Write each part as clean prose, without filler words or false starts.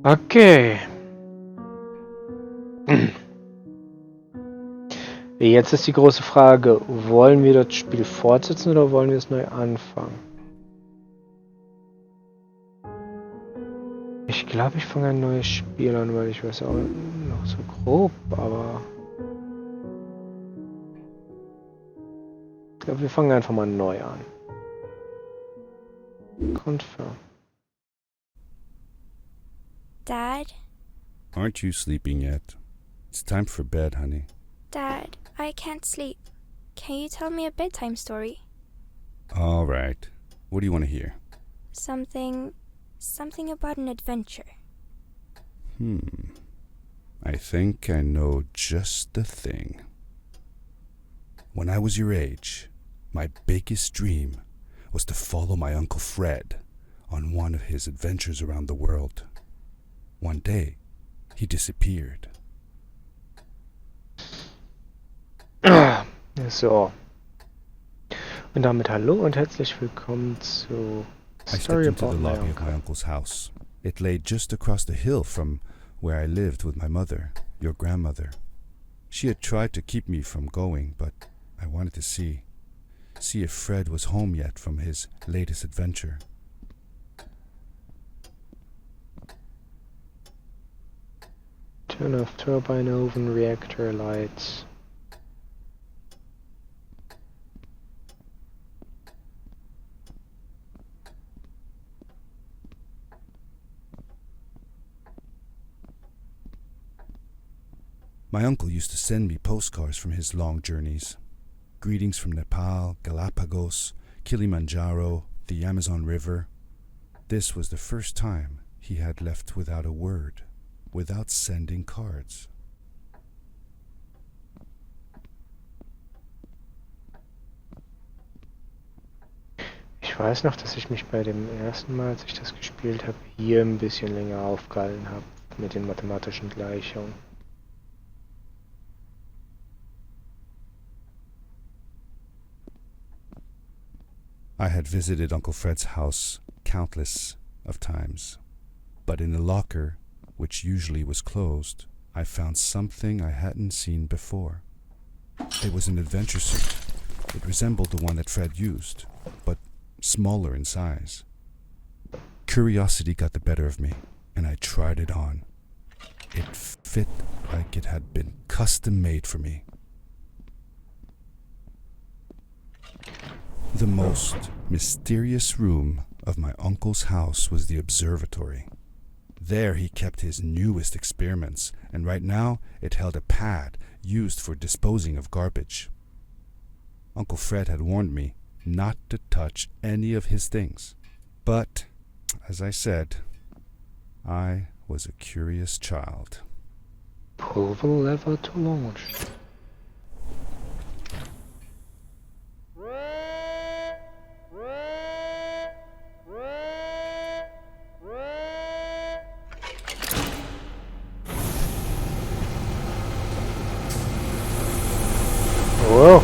Okay. Jetzt ist die große Frage, wollen wir das Spiel fortsetzen oder wollen wir es neu anfangen? Ich glaube, ich fange ein neues Spiel an, weil ich weiß auch noch so grob, aber ich glaube, wir fangen einfach mal neu an. Confirm. Dad? Aren't you sleeping yet? It's time for bed, honey. Dad, I can't sleep. Can you tell me a bedtime story? All right. What do you want to hear? Something about an adventure. I think I know just the thing. When I was your age, my biggest dream was to follow my Uncle Fred on one of his adventures around the world. One day, he disappeared. So. Und damit hallo und herzlich willkommen zu I Story stepped into About the My lobby of my Uncle. uncle's house. It lay just across the hill from where I lived with my mother, your grandmother. She had tried to keep me from going, but I wanted to see if Fred was home yet from his latest adventure. Turn off turbine oven, reactor lights. My uncle used to send me postcards from his long journeys. Greetings from Nepal, Galapagos, Kilimanjaro, the Amazon River. This was the first time he had left without a word, without sending cards. Ich weiß noch, dass ich mich bei dem ersten Mal, als ich das gespielt habe, hier ein bisschen länger aufgehalten habe mit den mathematischen Gleichungen. I had visited Uncle Fred's house countless of times, but in the locker, which usually was closed, I found something I hadn't seen before. It was an adventure suit. It resembled the one that Fred used, but smaller in size. Curiosity got the better of me, and I tried it on. It fit like it had been custom made for me. The most mysterious room of my uncle's house was the observatory. There he kept his newest experiments, and right now it held a pad used for disposing of garbage. Uncle Fred had warned me not to touch any of his things. But, as I said, I was a curious child. Pull the lever to launch. Whoa.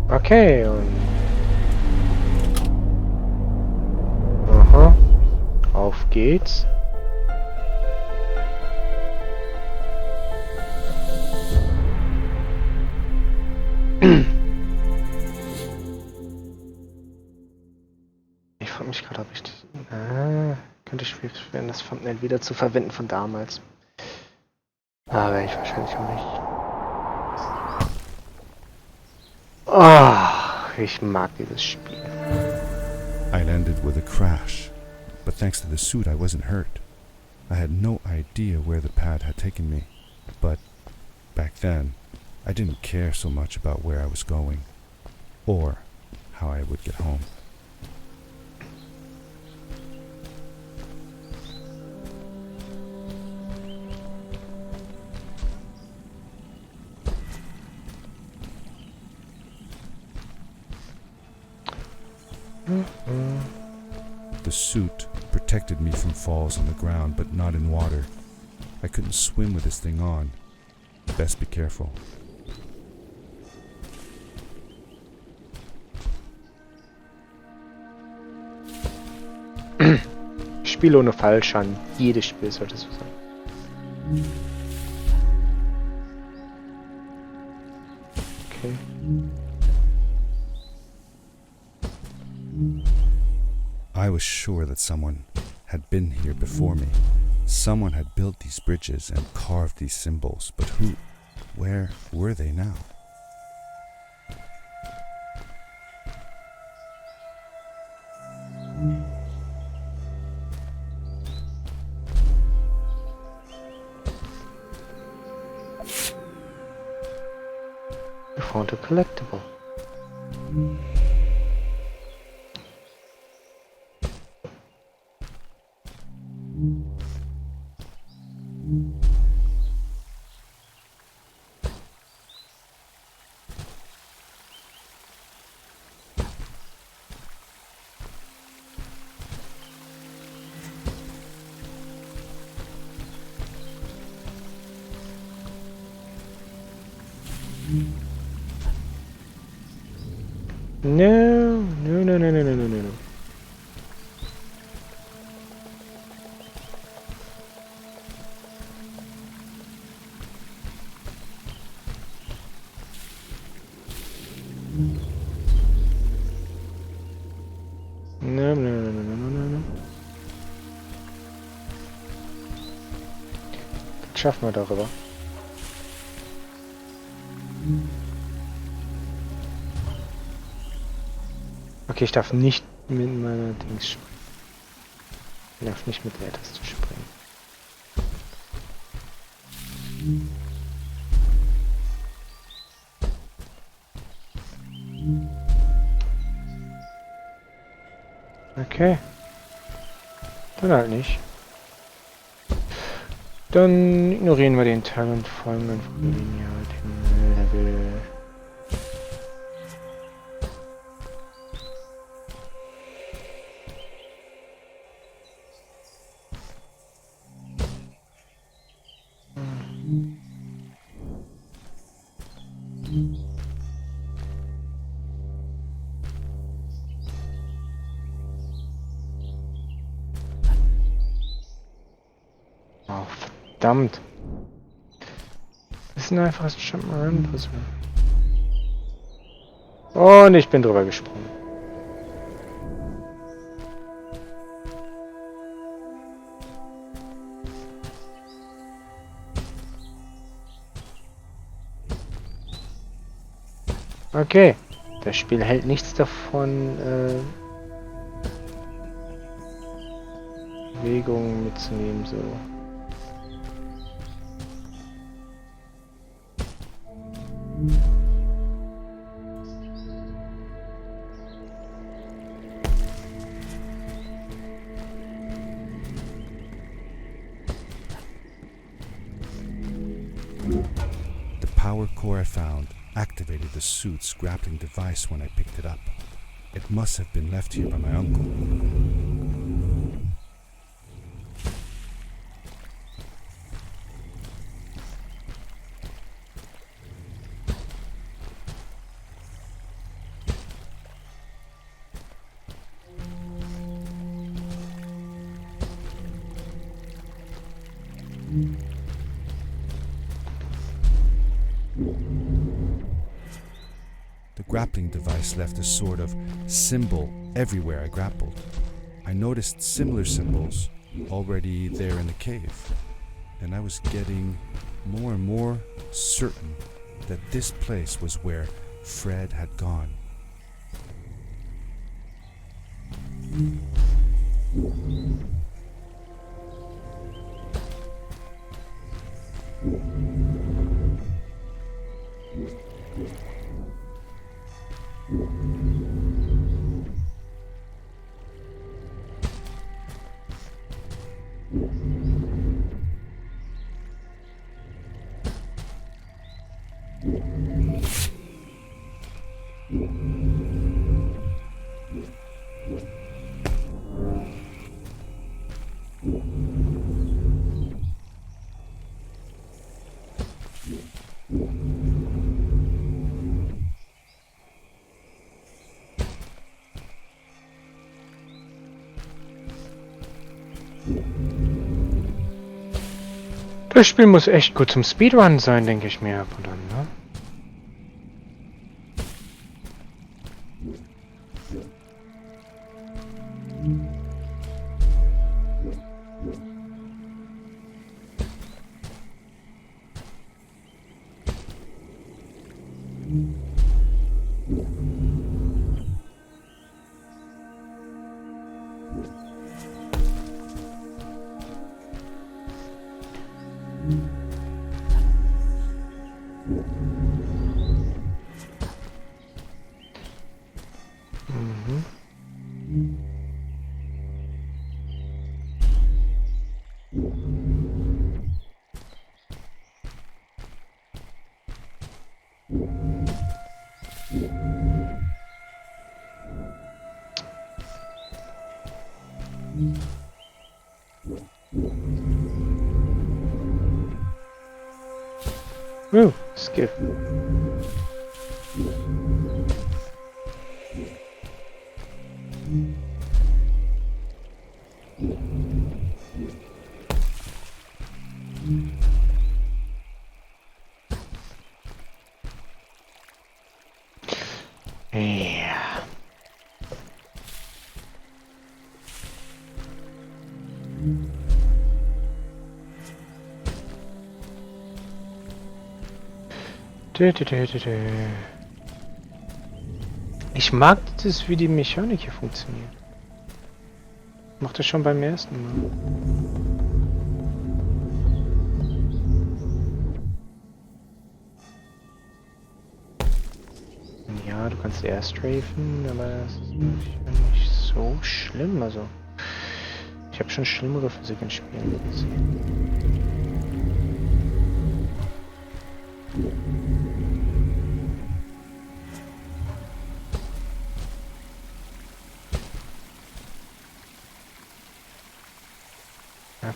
Okay, und... Aha. Auf geht's. Ich frage mich gerade, ob ich das... könnte schwierig werden, das Thumbnail wieder zu verwenden von damals. Aber ich wahrscheinlich auch nicht. Oh, ich mag dieses Spiel. I landed with a crash, but thanks to the suit I wasn't hurt. I had no idea where the pad had taken me, but back then I didn't care so much about where I was going, or how I would get home. The suit protected me from falls on the ground, but not in water. I couldn't swim with this thing on. Best be careful. Spiel ohne Fallschaden. Jedes Spiel sollte so sein. Okay. I was sure that someone had been here before me. Someone had built these bridges and carved these symbols, but who? Where were they now? You found a collectible. No, no, no, no, no, no, no, no, no. No, no, no, no, no, no, no, no. Das schaffen wir darüber. Okay, ich darf nicht mit meiner Dings springen. Ich darf nicht mit Leertaste springen. Okay. Dann halt nicht. Dann ignorieren wir den Teil und folgen einfach linear dem Level. Oh, verdammt. Das ist ein einfaches Jump'n'Run-Puzzle. Und ich bin drüber gesprungen. Okay. Das Spiel hält nichts davon, Bewegungen mitzunehmen, so. The power core I found activated the suit's grappling device when I picked it up. It must have been left here by my uncle. The grappling device left a sort of symbol everywhere I grappled. I noticed similar symbols already there in the cave, and I was getting more and more certain that this place was where Fred had gone. Das Spiel muss echt gut zum Speedrun sein, denke ich mir. Oder, ne? Mhm. Skip. Ja. Ich mag das, wie die Mechanik hier funktioniert. Macht das schon beim ersten Mal. Ja, du kannst erst strafen, aber das ist nicht so schlimm. Also, ich habe schon schlimmere Physik in Spielen gesehen.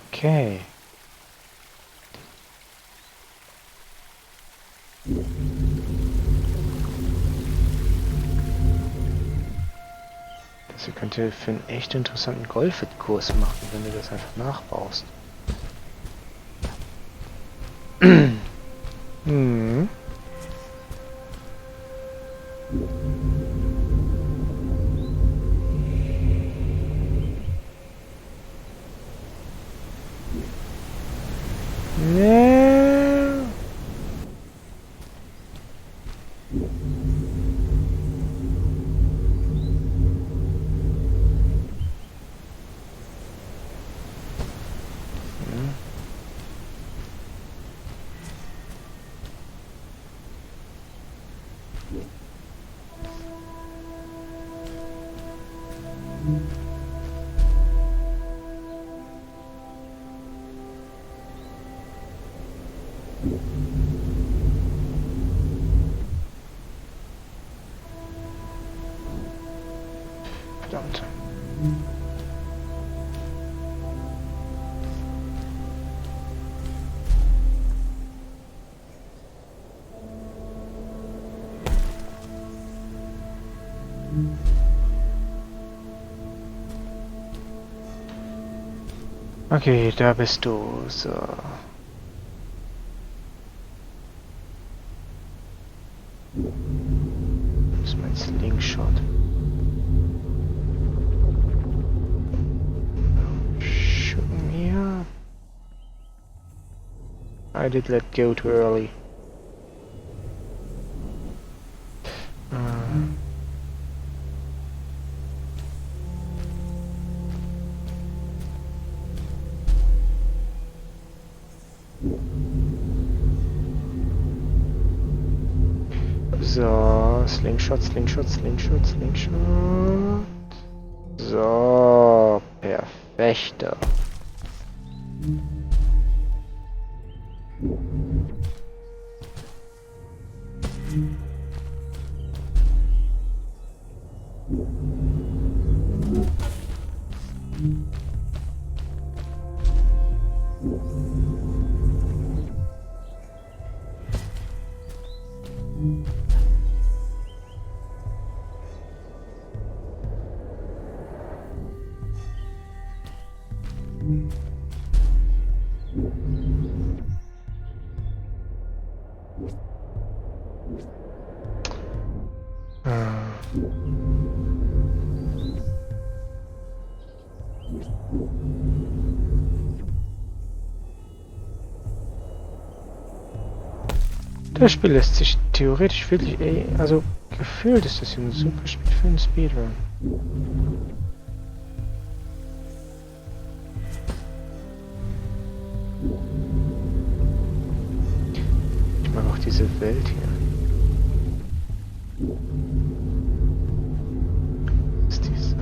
Okay. Das hier könnte für einen echt interessanten Golfit-Kurs machen, wenn du das einfach nachbaust. Hm. Nee. Hm. Verdammt. Okay, da bist du. So. Das ist mein Slingshot. Shoot me up. I did let go too early. So, Slingshot, Slingshot, Slingshot, Slingshot. So, perfekter. Das Spiel lässt sich theoretisch wirklich, also gefühlt ist das hier ein super Spiel für einen Speedrun. Ich mag auch diese Welt hier. Das Design.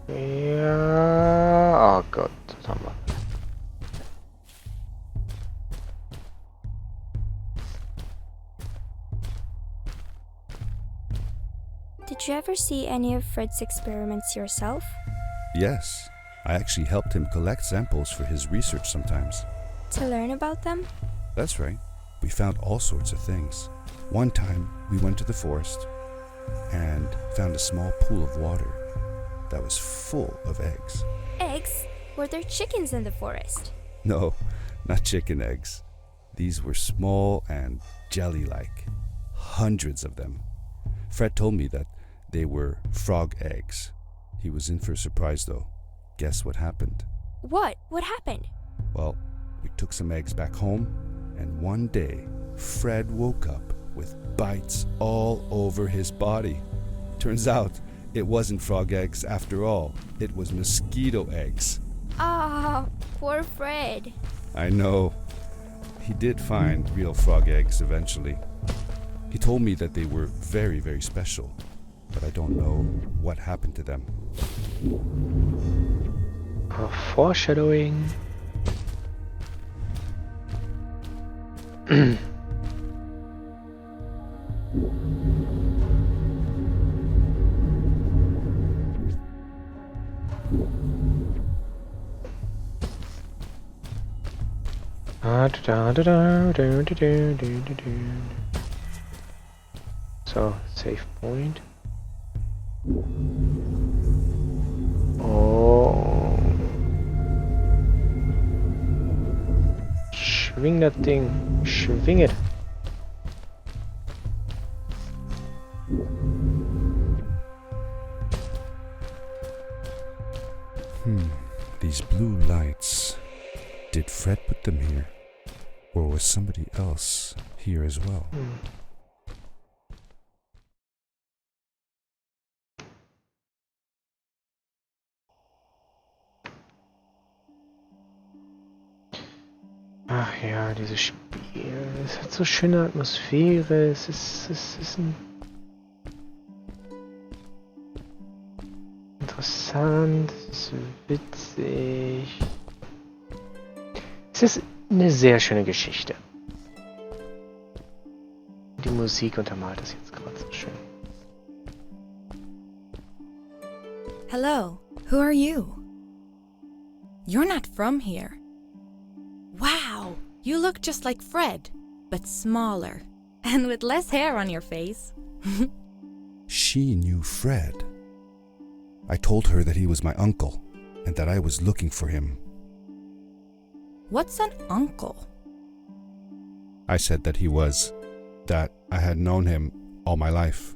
Ja, oh Gott, das haben wir. Did you ever see any of Fred's experiments yourself? Yes, I actually helped him collect samples for his research sometimes. To learn about them? That's right. We found all sorts of things. One time, we went to the forest and found a small pool of water that was full of eggs. Eggs? Were there chickens in the forest? No, not chicken eggs. These were small and jelly-like. Hundreds of them. Fred told me that they were frog eggs. He was in for a surprise though. Guess what happened? What? What happened? Well, we took some eggs back home, and one day, Fred woke up with bites all over his body. Turns out, it wasn't frog eggs after all. It was mosquito eggs. Ah, poor Fred. I know. He did find real frog eggs eventually. He told me that they were very, very special, but I don't know what happened to them. Foreshadowing. So, save point. Oh. Schwing das Ding. Schwing it. These blue lights. Did Fred put them here? Or was somebody else here as well? Ach ja, dieses Spiel. Es hat so schöne Atmosphäre. Es ist ein interessant, es ist witzig. Es ist eine sehr schöne Geschichte. Die Musik untermalt das jetzt gerade so schön. Hello, who are you? You're not from here. Wow, you look just like Fred, but smaller, and with less hair on your face. She knew Fred. I told her that he was my uncle, and that I was looking for him. What's an uncle? I said that that I had known him all my life.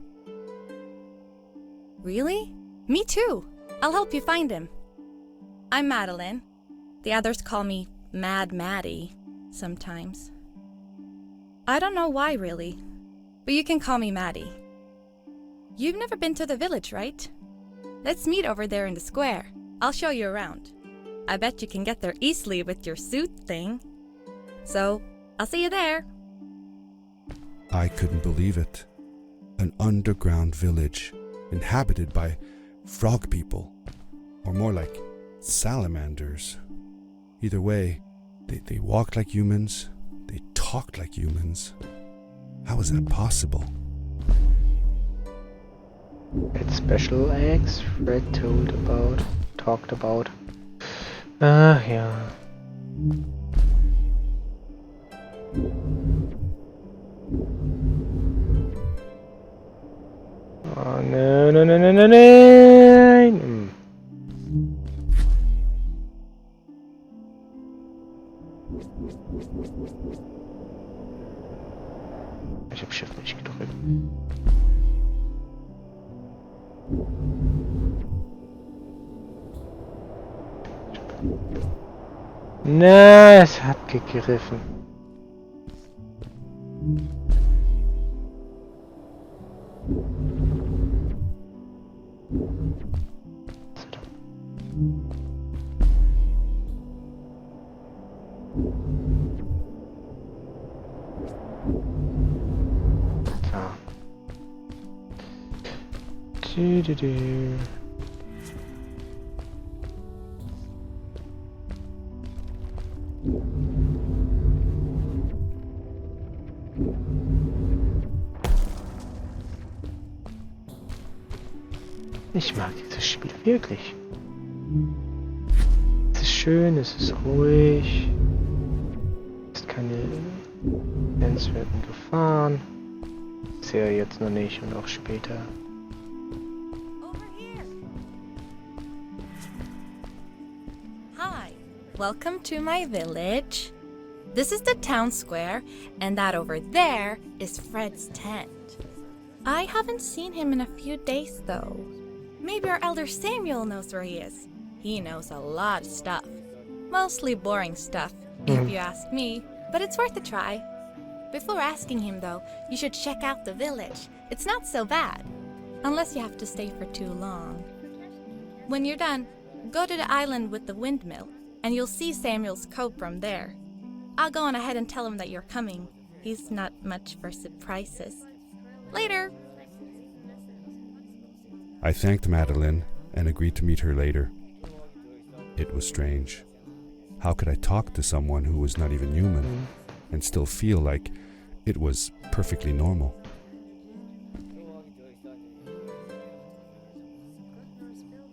Really? Me too. I'll help you find him. I'm Madeline. The others call me Mad Maddie sometimes. I don't know why really, but you can call me Maddie. You've never been to the village, right? Let's meet over there in the square. I'll show you around. I bet you can get there easily with your suit thing. So, I'll see you there. I couldn't believe it. An underground village inhabited by frog people, or more like salamanders. Either way, they walked like humans, they talked like humans. How is that possible? It's special eggs Fred talked about. Ja. Oh, nein. Ich hab Shift nicht gedrückt. Na, es hat gegriffen. So. Ich mag dieses Spiel wirklich. Es ist schön, es ist ruhig. Es ist keine nennenswerten Gefahren. Bisher jetzt noch nicht und auch später. Hi, welcome to my village. This is the town square, and that over there is Fred's tent. I haven't seen him in a few days though. Maybe our elder Samuel knows where he is. He knows a lot of stuff. Mostly boring stuff, if you ask me, but it's worth a try. Before asking him though, you should check out the village. It's not so bad, unless you have to stay for too long. When you're done, go to the island with the windmill, and you'll see Samuel's coat from there. I'll go on ahead and tell him that you're coming. He's not much for surprises. Later! I thanked Madeline and agreed to meet her later. It was strange. How could I talk to someone who was not even human and still feel like it was perfectly normal?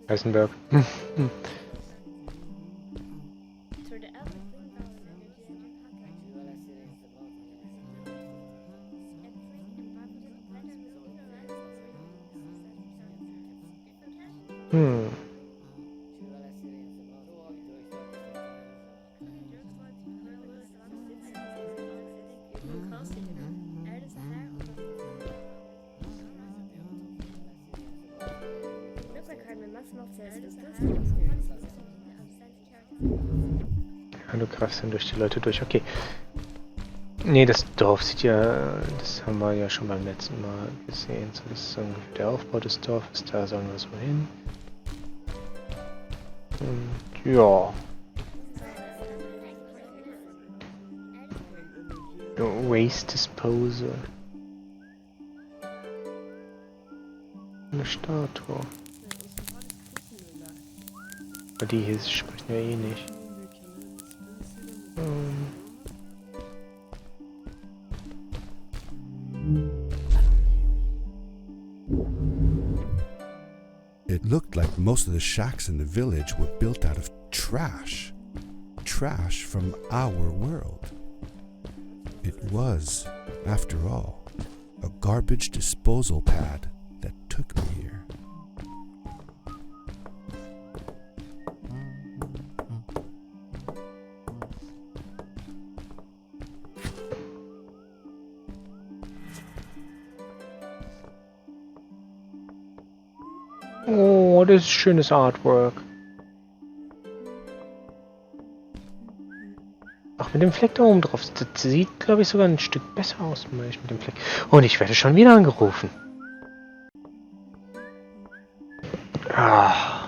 Heisenberg. Ja, du greifst dann durch die Leute durch, okay. Nee, das Dorf sieht ja, das haben wir ja schon beim letzten Mal gesehen. So, das ist ungefähr der Aufbau des Dorfes, da sollen wir so hin. Und ja. Waste Disposal. Eine Statue. Aber die hier sprechen wir eh nicht. It looked like most of the shacks in the village were built out of trash. Trash from our world. It was, after all, a garbage disposal pad that took me here. Oh, das ist schönes Artwork. Ach, mit dem Fleck da oben drauf. Das sieht, glaube ich, sogar ein Stück besser aus mit dem Fleck. Und ich werde schon wieder angerufen. Ah.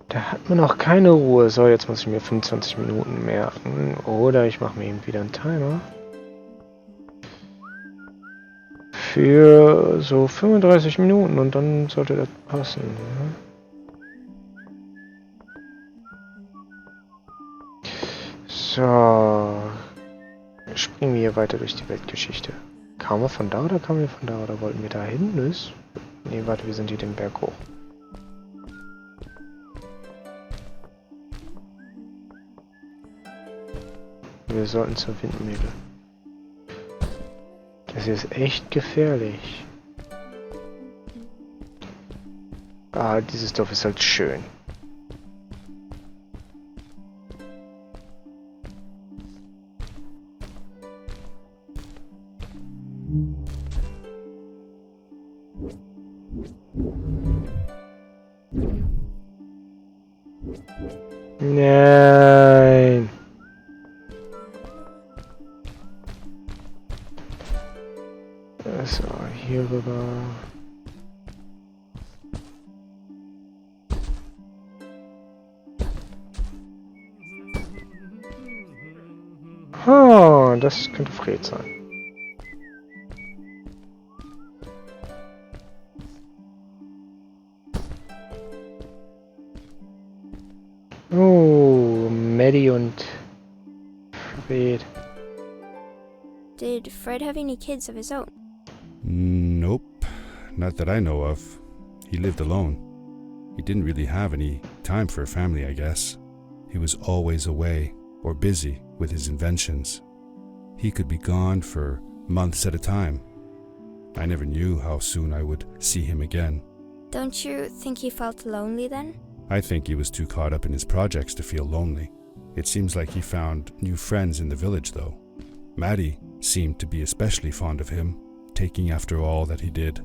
Da hat man auch keine Ruhe. So, jetzt muss ich mir 25 Minuten merken. Oder ich mache mir eben wieder einen Timer. Für so 35 Minuten und dann sollte das passen. Ja. So. springen wir hier weiter durch die Weltgeschichte. Kamen wir von da oder kamen wir von da oder wollten wir da hin? Nee, warte, wir sind hier den Berg hoch. Wir sollten zur Windmühle. Das hier ist echt gefährlich. Ah, dieses Dorf ist halt schön. Nein. So, hier rüber. Oh, das könnte Fred sein. Oh, Maddie und Fred. Did Fred have any kids of his own? Nope, not that I know of. He lived alone. He didn't really have any time for a family, I guess. He was always away or busy with his inventions. He could be gone for months at a time. I never knew how soon I would see him again. Don't you think he felt lonely then? I think he was too caught up in his projects to feel lonely. It seems like he found new friends in the village, though. Maddie seemed to be especially fond of him, taking after all that he did.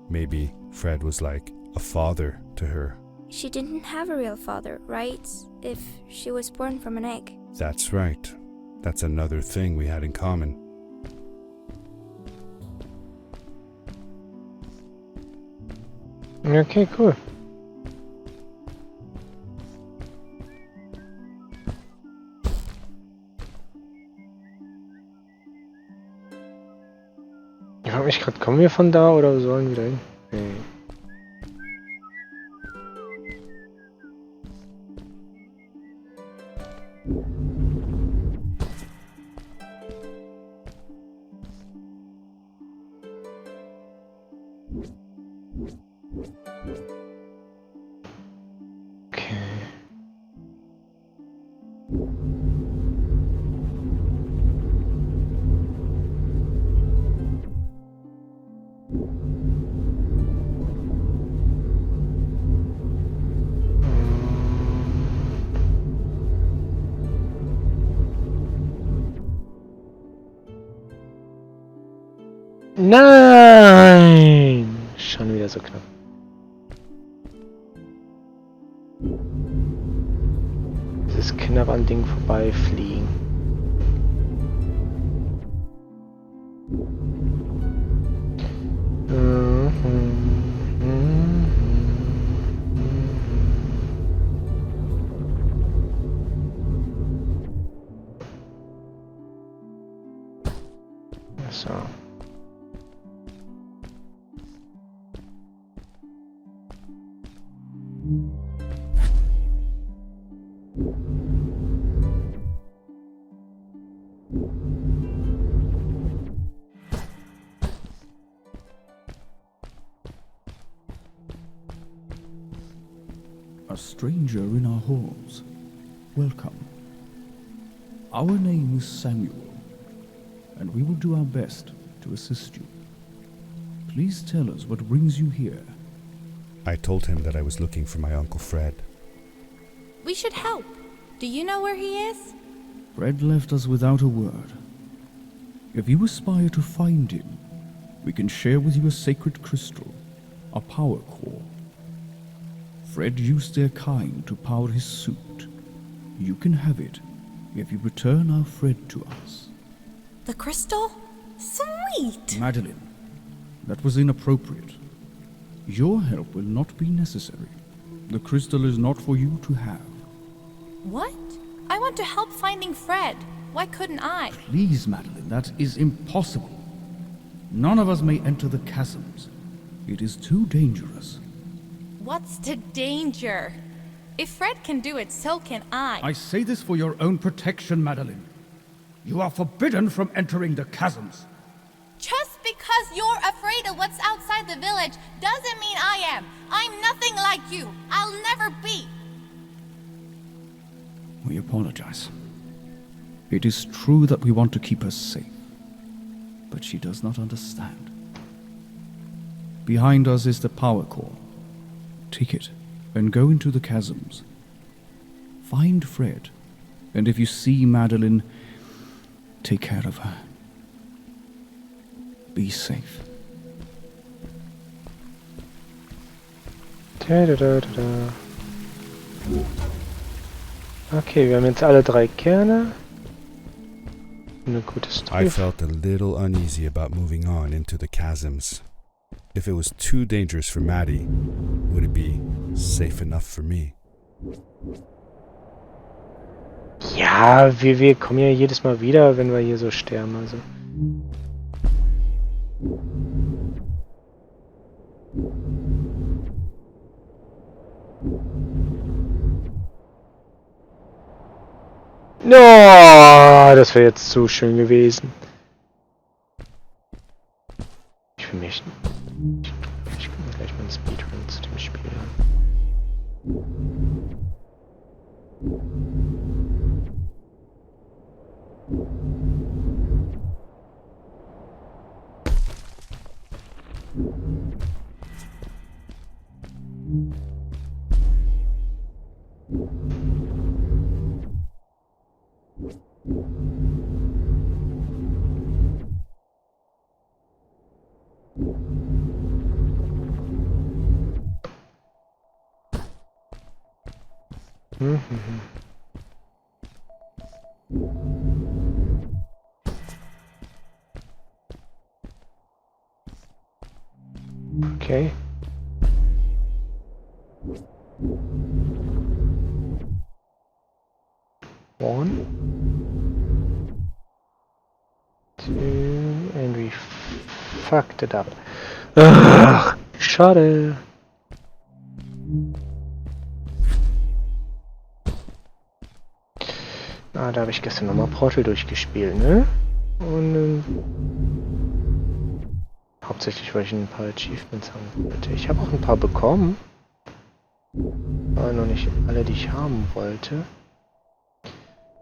Maybe Fred was like a father to her. She didn't have a real father, right? If she was born from an egg. That's right. That's another thing we had in common. Okay, cool. Ich frage mich gerade, kommen wir von da oder sollen wir da hin? Nee. Okay. Nein! Schon wieder so knapp. Dieses knapp an Ding vorbeifliegen. So. A stranger in our halls. Welcome. Our name is Samuel, and we will do our best to assist you. Please tell us what brings you here. I told him that I was looking for my Uncle Fred. We should help. Do you know where he is? Fred left us without a word. If you aspire to find him, we can share with you a sacred crystal, a power core. Fred used their kind to power his suit. You can have it if you return our Fred to us. The crystal? Sweet! Madeline, that was inappropriate. Your help will not be necessary. The crystal is not for you to have. What? I want to help finding Fred. Why couldn't I? Please, Madeline, that is impossible. None of us may enter the chasms. It is too dangerous. What's the danger? If Fred can do it, so can I. I say this for your own protection, Madeline. You are forbidden from entering the chasms. Just because you're afraid of what's outside the village doesn't mean I am. I'm nothing like you. I'll never be. We apologize. It is true that we want to keep her safe, but she does not understand. Behind us is the power core. Take it and go into the chasms. Find Fred, and if you see Madeline, take care of her. Be safe. Da. Okay, wir haben jetzt alle 3 Kerne. Eine gute I Stufe. felt a little uneasy about moving on into the chasms. If it was too dangerous for Maddie, would it be safe enough for me? Ja, wir kommen ja jedes Mal wieder, wenn wir hier so sterben, also. No, das wäre jetzt zu schön gewesen. Ich will mich. Ich gucke mir gleich mal einen Speedrun zu dem Spiel an. Okay. One, two, and we fucked it up. Ugh, schade. Ah, da habe ich gestern nochmal Portal durchgespielt, ne? Und hauptsächlich, weil ich ein paar Achievements haben wollte. Ich habe auch ein paar bekommen. Aber noch nicht alle, die ich haben wollte.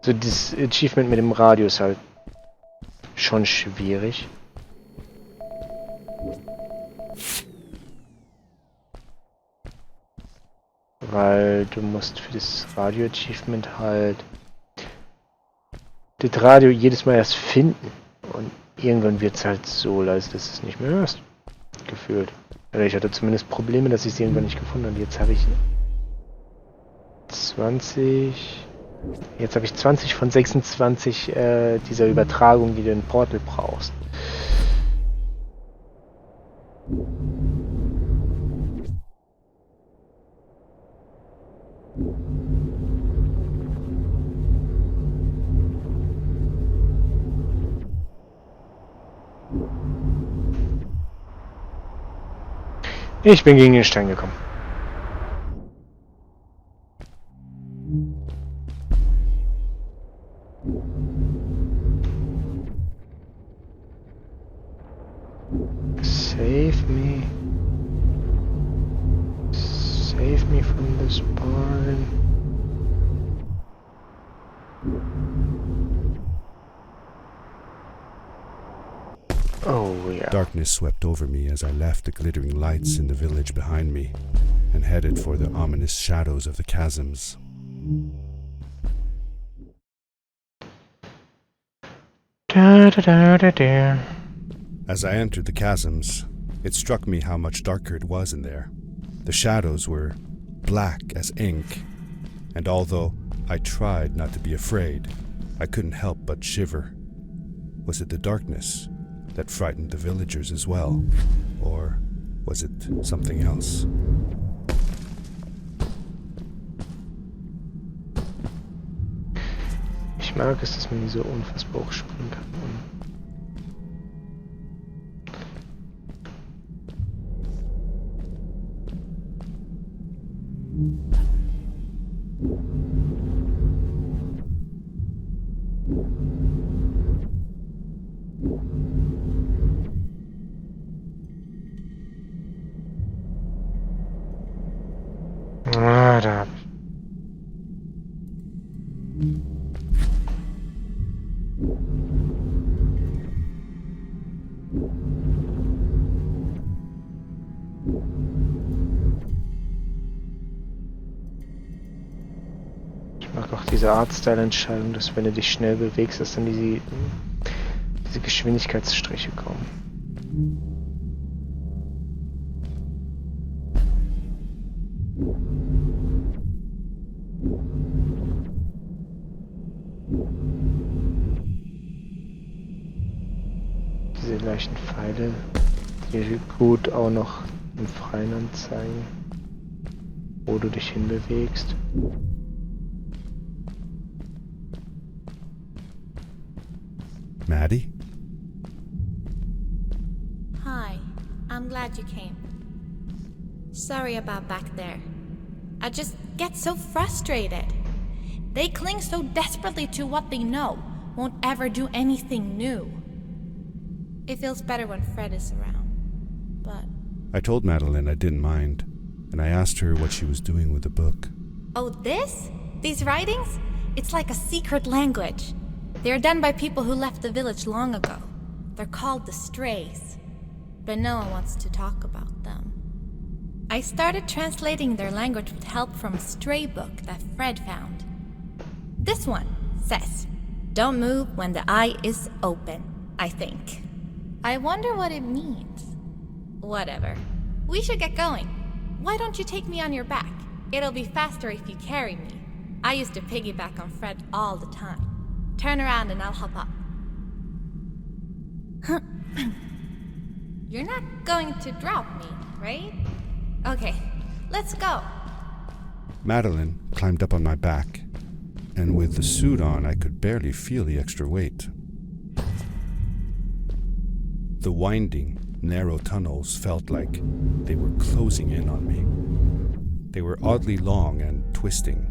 So, das Achievement mit dem Radio ist halt schon schwierig. Weil du musst für das Radio-Achievement halt das Radio jedes Mal erst finden. Und irgendwann wird es halt so leise, dass du es nicht mehr hörst. Gefühlt. Oder ich hatte zumindest Probleme, dass ich es irgendwann nicht gefunden habe. Jetzt habe ich 20... Jetzt habe ich 20 von 26 dieser Übertragung, die du in Portal brauchst. Ich bin gegen den Stein gekommen. Save me. Save me from this barn. Oh, yeah. Darkness swept over me as I left the glittering lights in the village behind me and headed for the ominous shadows of the chasms. As I entered the chasms, it struck me how much darker it was in there. The shadows were black as ink, and although I tried not to be afraid, I couldn't help but shiver. Was it the darkness that frightened the villagers as well, or was it something else? Ich mag es, dass man hier so unfassbar hoch springen kann. Ah, da. Ich mag auch diese Artstyle-Entscheidung, dass wenn du dich schnell bewegst, dass dann diese Geschwindigkeitsstriche kommen. Diese leichten Pfeile, die gut auch noch im Freien anzeigen, wo du dich hinbewegst. Maddie? Hi, I'm glad you came. Sorry about back there. I just get so frustrated. They cling so desperately to what they know, won't ever do anything new. It feels better when Fred is around, but... I told Madeline I didn't mind, and I asked her what she was doing with the book. Oh, this? These writings? It's like a secret language. They are done by people who left the village long ago. They're called the Strays, but no one wants to talk about them. I started translating their language with help from a stray book that Fred found. This one says, "Don't move when the eye is open," I think. I wonder what it means. Whatever. We should get going. Why don't you take me on your back? It'll be faster if you carry me. I used to piggyback on Fred all the time. Turn around and I'll hop up. You're not going to drop me, right? Okay, let's go. Madeline climbed up on my back, and with the suit on, I could barely feel the extra weight. The winding, narrow tunnels felt like they were closing in on me. They were oddly long and twisting,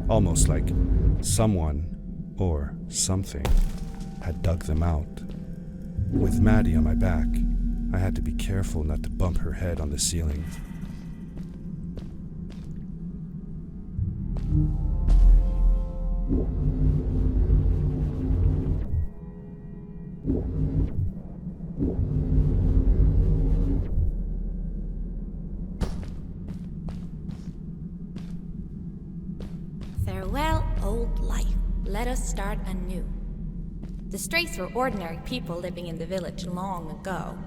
almost like someone or something had dug them out. With Maddie on my back, I had to be careful not to bump her head on the ceiling. Farewell, old life. Let us start anew. The Strays were ordinary people living in the village long ago.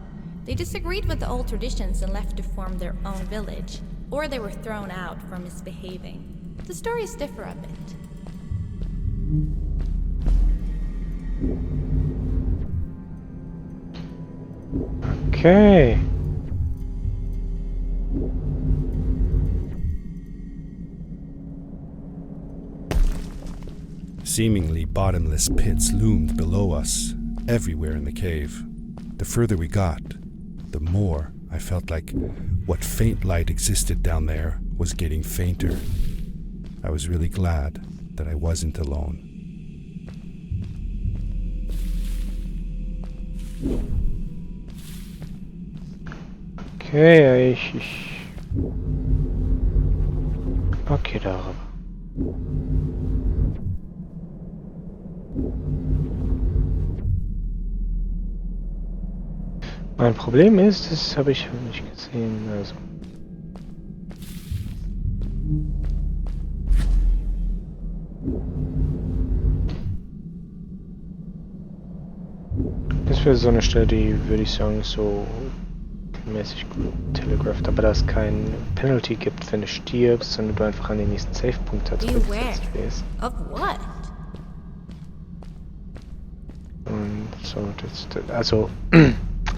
They disagreed with the old traditions and left to form their own village, or they were thrown out for misbehaving. The stories differ a bit. Okay. Seemingly bottomless pits loomed below us, everywhere in the cave. The further we got, the more I felt like what faint light existed down there was getting fainter. I was really glad that I wasn't alone. Okay, okay, darüber. Mein Problem ist, das habe ich nicht gesehen, also. Das wäre so eine Stelle, die würde ich sagen, so mäßig gut telegraphed, aber da es kein Penalty gibt, wenn du stirbst, sondern du einfach an den nächsten Safe-Punkt hast. Beware. Of what? Und so, also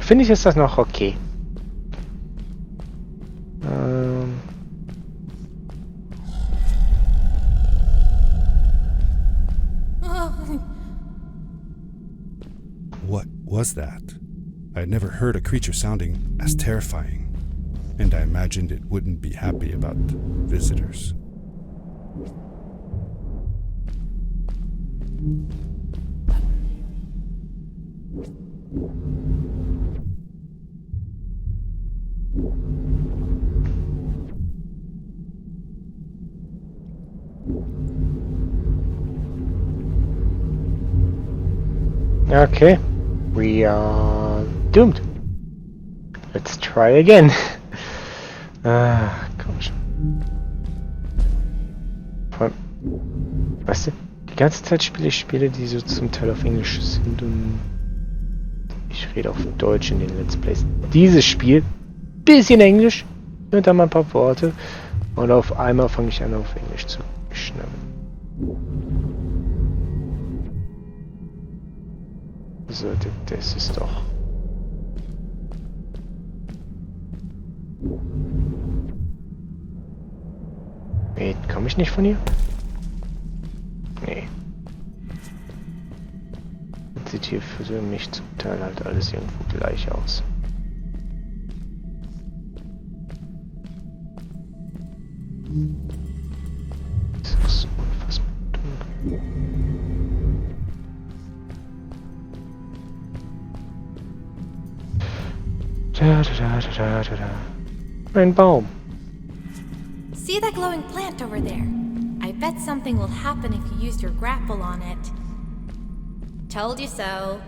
finde ich, ist das noch okay. What was that? I had never heard a creature sounding as terrifying, and I imagined it wouldn't be happy about visitors. Okay, we are doomed. Let's try again. Komm schon. Vor allem, weißt du, die ganze Zeit spiele ich Spiele, die so zum Teil auf Englisch sind und ich rede auf Deutsch in den Let's Plays. Dieses Spiel, bisschen Englisch, nur dann mal ein paar Worte und auf einmal fange ich an auf Englisch zu schnappen. So, das ist doch... Wait, komme ich nicht von hier? Nee. Das sieht hier für mich zum Teil halt alles irgendwo gleich aus. Ist auch so unfassbar dunkel. Ein Baum. See that glowing plant over there? I bet something will happen if you use your grapple on it. Told you so.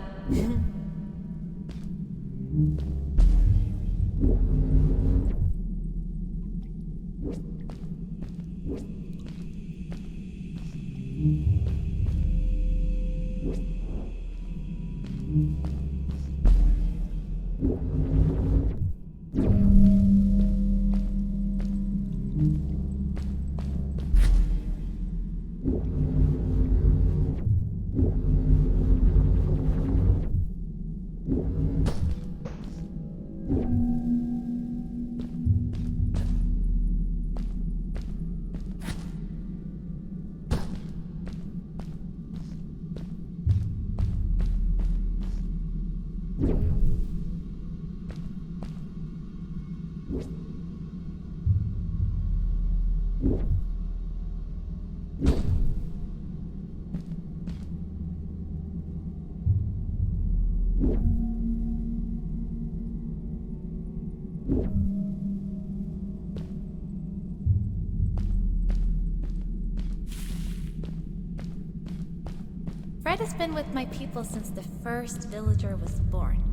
Fred has been with my people since the first villager was born.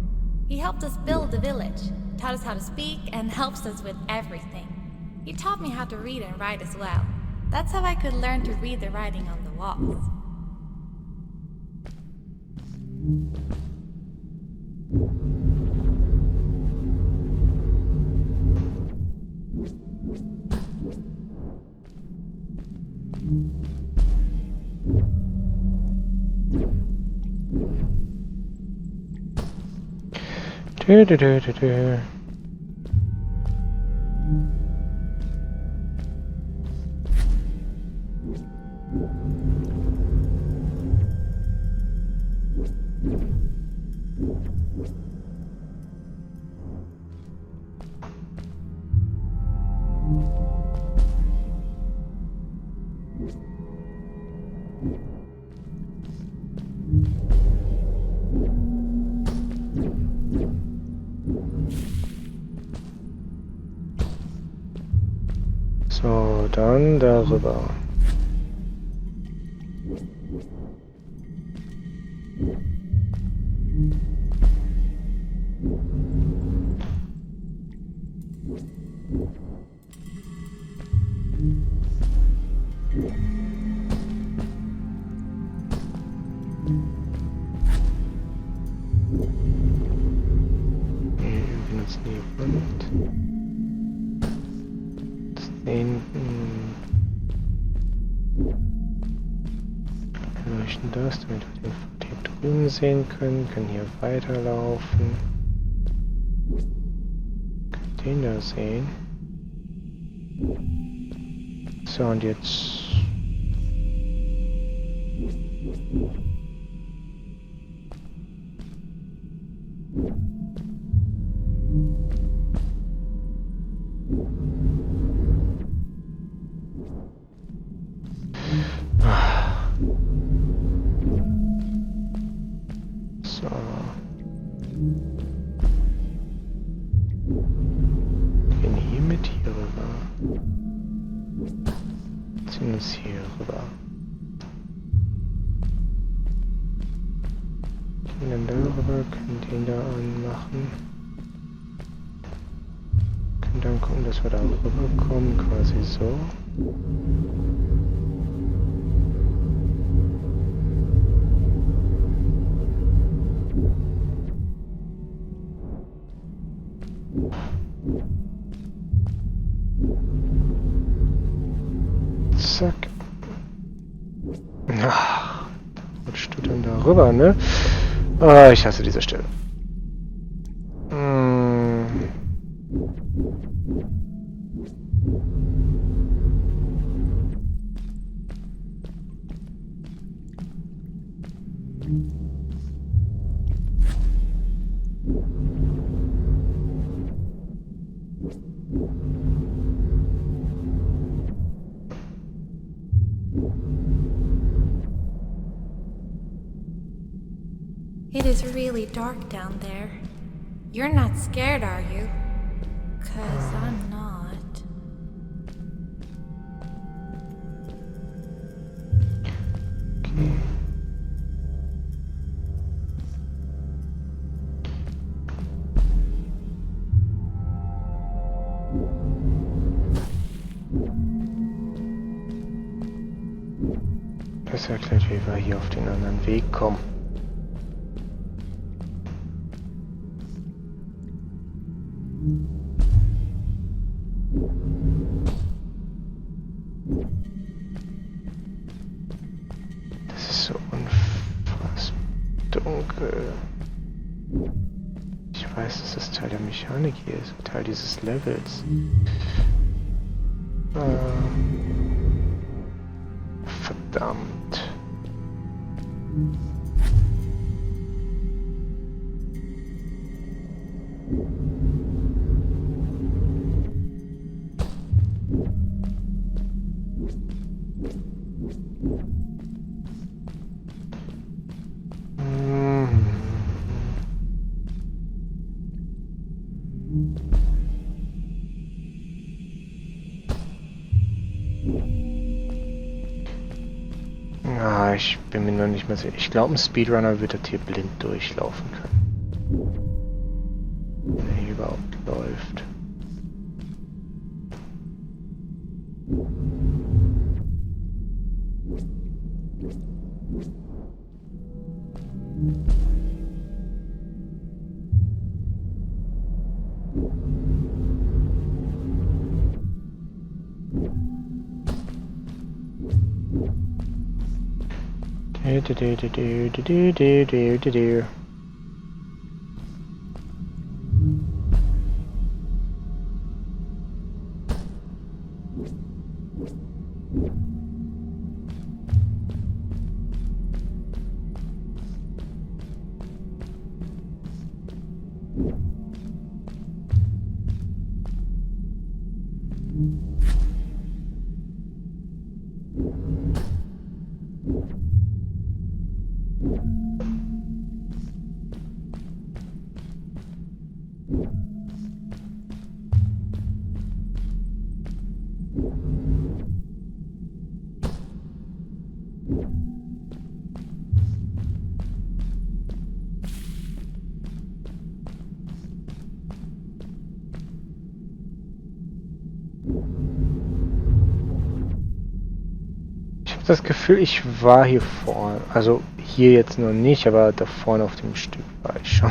He helped us build the village, taught us how to speak, and helps us with everything. He taught me how to read and write as well. That's how I could learn to read the writing on the walls. So, dann darüber. Wir benutzen die Wand. Leuchten das, damit wir den hier drüben sehen können. Können hier weiterlaufen. Den da sehen. So, und jetzt... So. Wir gehen hier mit hier rüber. Ziehen uns hier rüber. Gehen dann da rüber, können den da anmachen. Können dann gucken, dass wir da rüberkommen, quasi so. Zack. Ach, rutscht du dann da rüber, ne? Ah, ich hasse diese Stelle. It is really dark down there. You're not scared, are you? 'Cause I'm not. Okay. Das erklärt, wie wir hier auf den anderen Weg kommen. Das ist so unfassbar dunkel. Ich weiß, dass das Teil der Mechanik hier ist, Teil dieses Levels. Verdammt. Ah, ich bin mir noch nicht mehr sicher. Ich glaube, ein Speedrunner wird das hier blind durchlaufen können. Wenn er hier überhaupt läuft. Ich habe das Gefühl, ich war hier vorne. Also hier jetzt noch nicht, aber da vorne auf dem Stück war ich schon.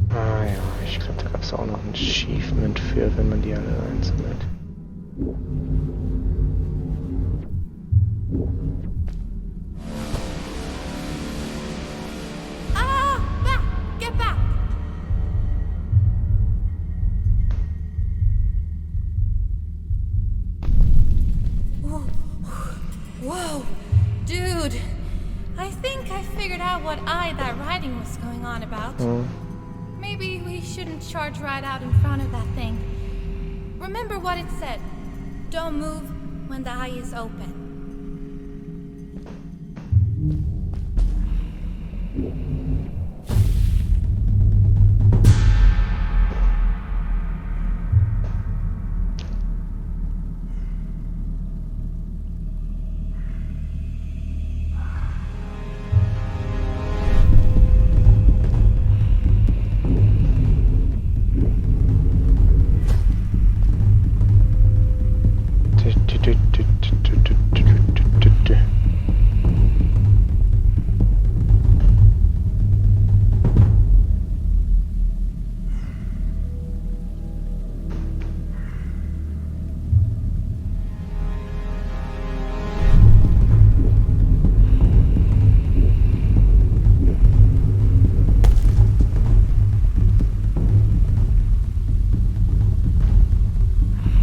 Ah ja, ich glaube, da gab es auch noch ein Achievement für, wenn man die alle einsammelt. Ah! Back! Get back! Whoa, dude. I think I figured out what that writing was going on about. Maybe we shouldn't charge right out in front of that thing. Remember what it said. Don't move when the eye is open.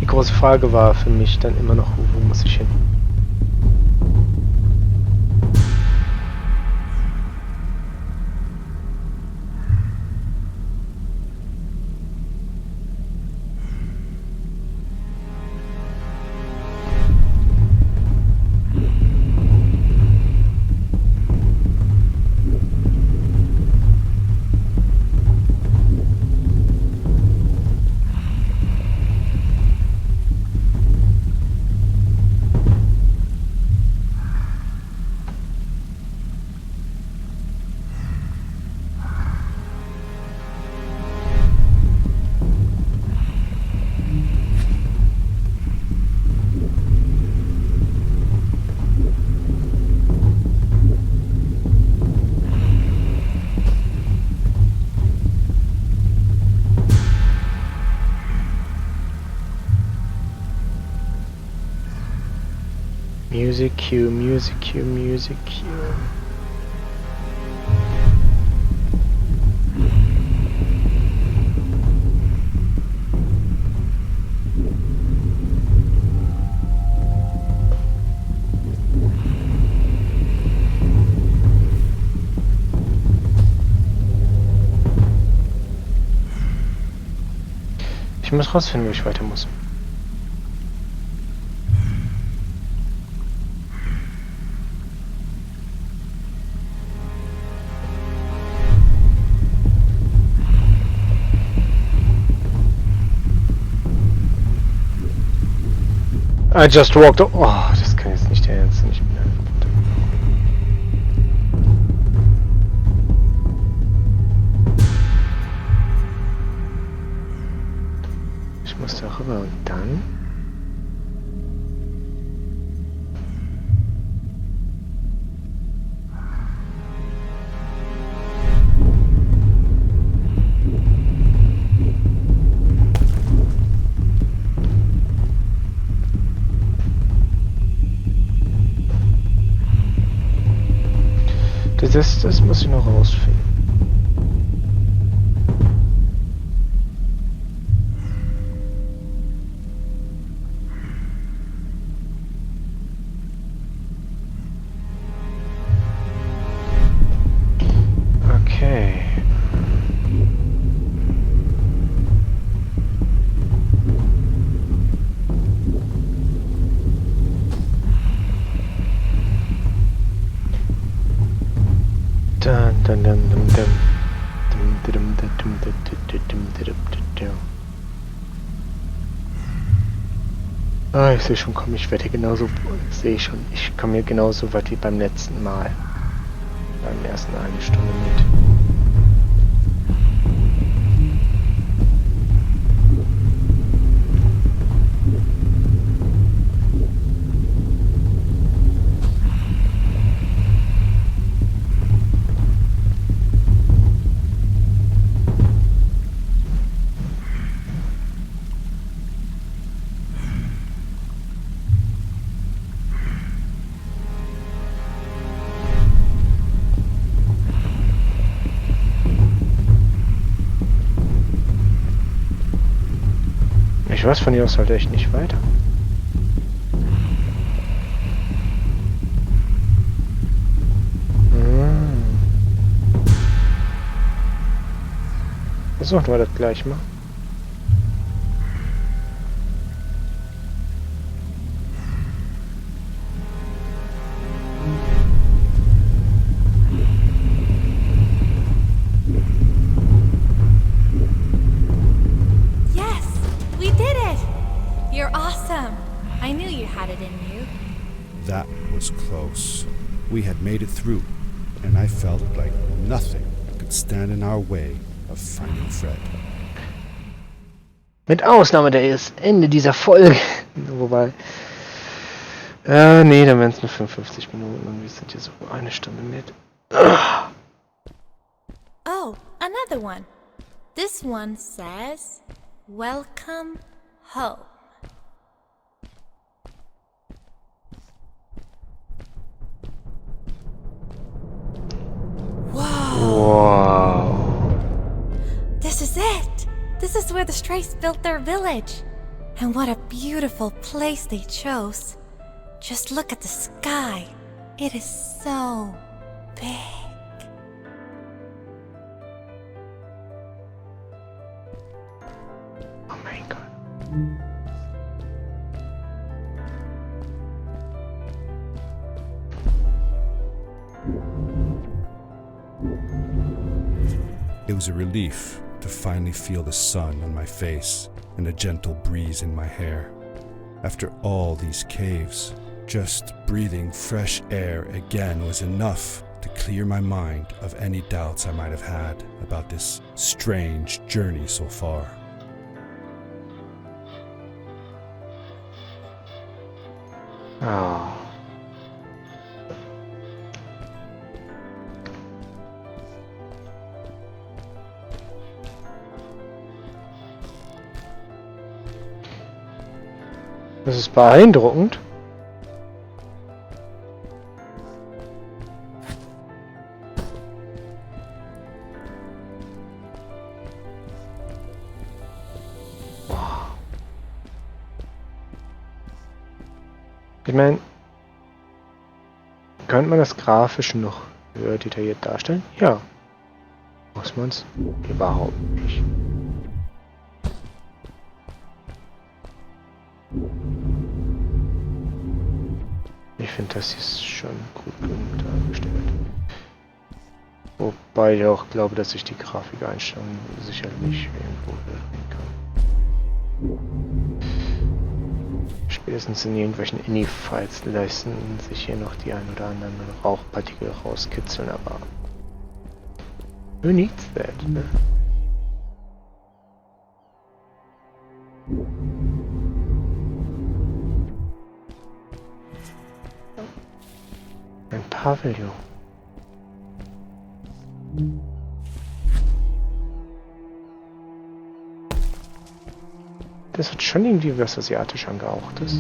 Die große Frage war für mich dann immer noch, wo muss ich hin? Music cue, music cue, music cue. Ich muss rausfinden, wo ich weiter muss. I just walked. Oh, das kann jetzt nicht der Ernst sein. Ich bin einfach. Ich muss da rüber und dann. Das muss ich noch rausfinden. Okay. Ah, ich sehe schon, komm, ich werde hier genauso, sehe ich schon, ich komme hier genauso weit wie beim letzten Mal. Beim ersten eine Stunde mit. Ich weiß von hier aus halt echt nicht weiter. Versuchen wir das gleich mal. Yes! We did it! You're awesome! I knew you had it in you. That was close. We had made it through, and I felt like nothing could stand in our way of finding Fred. Mit Ausnahme des Ende dieser Folge. Wobei. Nee, dann wären es nur 55 Minuten und wir sind hier so eine Stunde mit. Oh, another one. This one says, Welcome home. Wow. This is it! This is where the Strays built their village. And what a beautiful place they chose. Just look at the sky. It is so big. Oh mein Gott. It was a relief to finally feel the sun on my face and a gentle breeze in my hair. After all these caves, just breathing fresh air again was enough to clear my mind of any doubts I might have had about this strange journey so far. Oh. Das ist beeindruckend. Ich meine, könnte man das grafisch noch höher detailliert darstellen? Ja. Muss man es überhaupt nicht. Ich finde, das ist schon gut genug dargestellt. Wobei ich auch glaube, dass ich die Grafikeinstellungen sicherlich irgendwo hören kann. Spätestens in irgendwelchen INI-Files lassen sich hier noch die ein oder anderen Rauchpartikel rauskitzeln, aber who needs that, ne? Ein Pavillon. Das hat schon irgendwie was asiatisch angehauchtes.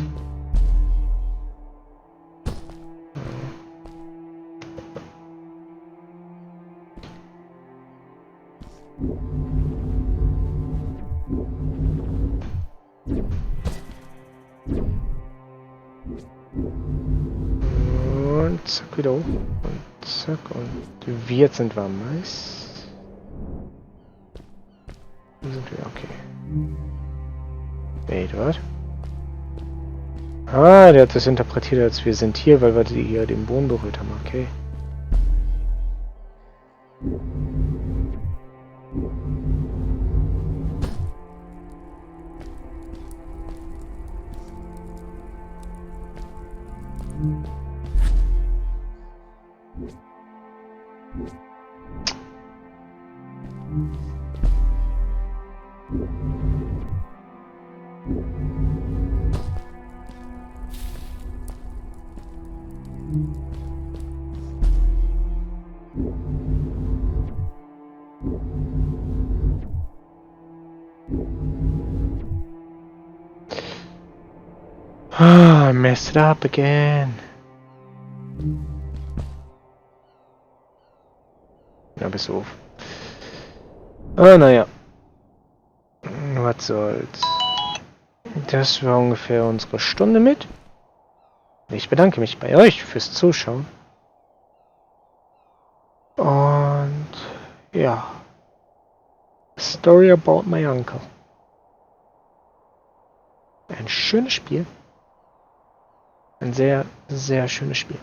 Und zack wieder hoch. Und zack. Und wir sind wir meist. Wo sind wir? Okay. Wait, was? Ah, der hat das interpretiert, als wir sind hier, weil wir hier den Boden berührt haben. Okay. Ah, I messed it up again. Na, bis auf. Ah, naja. Was soll's. Das war ungefähr unsere Stunde mit. Ich bedanke mich bei euch fürs Zuschauen. Und ja. Story About My Uncle. Ein schönes Spiel. Ein sehr, sehr schönes Spiel.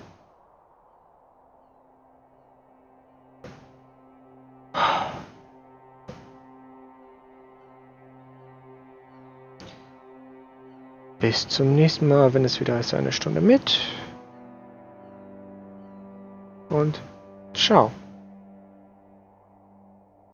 Bis zum nächsten Mal, wenn es wieder heißt, eine Stunde mit. Und ciao.